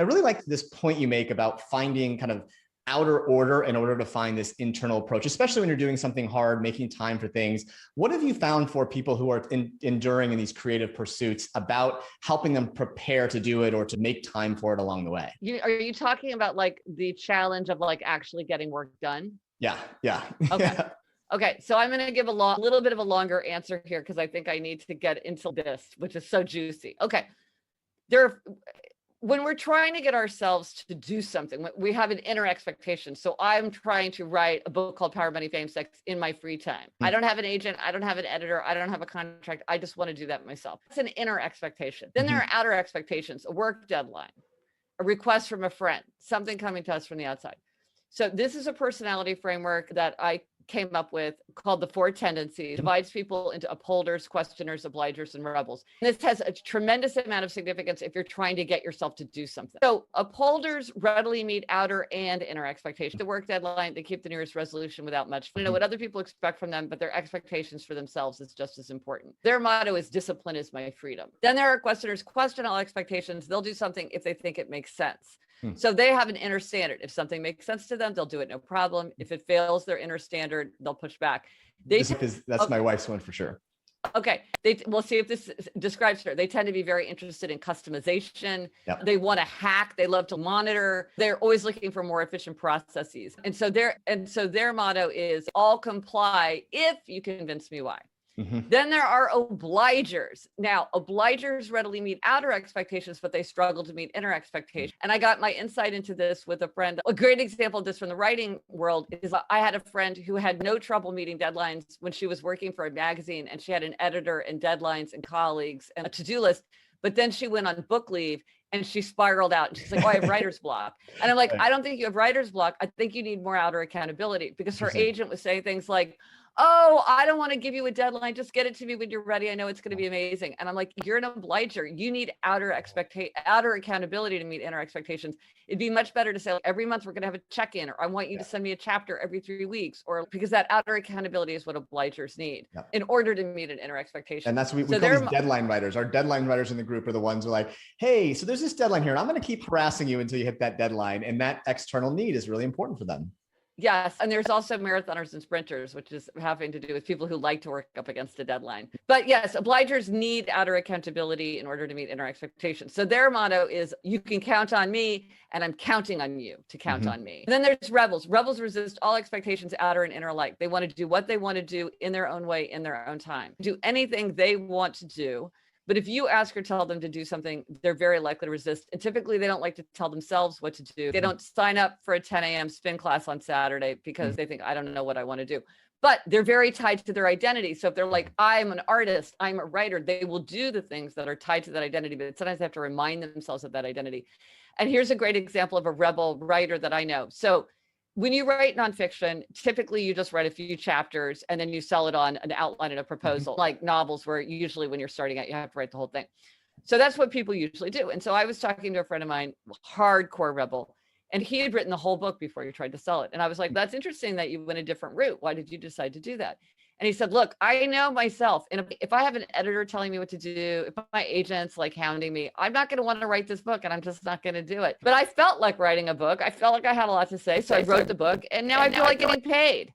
I really like this point you make about finding kind of outer order in order to find this internal approach, especially when you're doing something hard, making time for things. What have you found for people who are enduring in these creative pursuits about helping them prepare to do it or to make time for it along the way? Are you talking about like the challenge of like actually getting work done? Yeah. Okay. Okay, so I'm going to give a little bit of a longer answer here because I think I need to get into this, which is so juicy. Okay, when we're trying to get ourselves to do something, we have an inner expectation. So I'm trying to write a book called Power, Money, Fame, Sex in my free time. I don't have an agent. I don't have an editor. I don't have a contract. I just want to do that myself. It's an inner expectation. Then there are outer expectations, a work deadline, a request from a friend, something coming to us from the outside. So this is a personality framework that I came up with called the 4 Tendencies. Divides people into upholders, questioners, obligers, and rebels. And this has a tremendous amount of significance if you're trying to get yourself to do something. So upholders readily meet outer and inner expectations. The work deadline, they keep the nearest resolution without much. You know what other people expect from them, but their expectations for themselves is just as important. Their motto is discipline is my freedom. Then there are questioners, question all expectations. They'll do something if they think it makes sense. So they have an inner standard. If something makes sense to them, they'll do it, no problem. If it fails their inner standard, they'll push back. That's my wife's one for sure. Okay, we'll see if this describes her. They tend to be very interested in customization. Yep. They want to hack. They love to monitor. They're always looking for more efficient processes. And so their motto is all comply if you convince me why. Then there are obligers. Now, obligers readily meet outer expectations, but they struggle to meet inner expectations. And I got my insight into this with a friend. A great example of this from the writing world is I had a friend who had no trouble meeting deadlines when she was working for a magazine, and she had an editor and deadlines and colleagues and a to-do list. But then she went on book leave and she spiraled out. And she's like, oh, I have writer's block. And I'm like, I don't think you have writer's block. I think you need more outer accountability, because her agent was saying things like, oh, I don't want to give you a deadline. Just get it to me when you're ready. I know it's going to be amazing. And I'm like, you're an obliger. You need outer accountability to meet inner expectations. It'd be much better to say, like, every month we're going to have a check-in, or I want you to send me a chapter every 3 weeks, or because that outer accountability is what obligers need in order to meet an inner expectation. And that's what we call these deadline writers. Our deadline writers in the group are the ones who are like, hey, so there's this deadline here, and I'm going to keep harassing you until you hit that deadline. And that external need is really important for them. Yes. And there's also marathoners and sprinters, which is having to do with people who like to work up against a deadline. But yes, obligers need outer accountability in order to meet inner expectations. So their motto is, you can count on me, and I'm counting on you to count on me. And then there's rebels. Rebels resist all expectations, outer and inner alike. They want to do what they want to do in their own way, in their own time, do anything they want to do. But if you ask or tell them to do something, they're very likely to resist. And typically they don't like to tell themselves what to do. They don't sign up for a 10 a.m. spin class on Saturday because they think, I don't know what I want to do. But they're very tied to their identity. So if they're like, I'm an artist, I'm a writer, they will do the things that are tied to that identity, but sometimes they have to remind themselves of that identity. And here's a great example of a rebel writer that I know. So when you write nonfiction, typically you just write a few chapters and then you sell it on an outline and a proposal. Like novels, where usually when you're starting out, you have to write the whole thing. So that's what people usually do. And so I was talking to a friend of mine, hardcore rebel, and he had written the whole book before he tried to sell it. And I was like, that's interesting that you went a different route. Why did you decide to do that? And he said, look, I know myself. And if I have an editor telling me what to do, if my agent's like hounding me, I'm not going to want to write this book, and I'm just not going to do it. But I felt like writing a book. I felt like I had a lot to say. So I wrote the book, and now I feel like getting paid.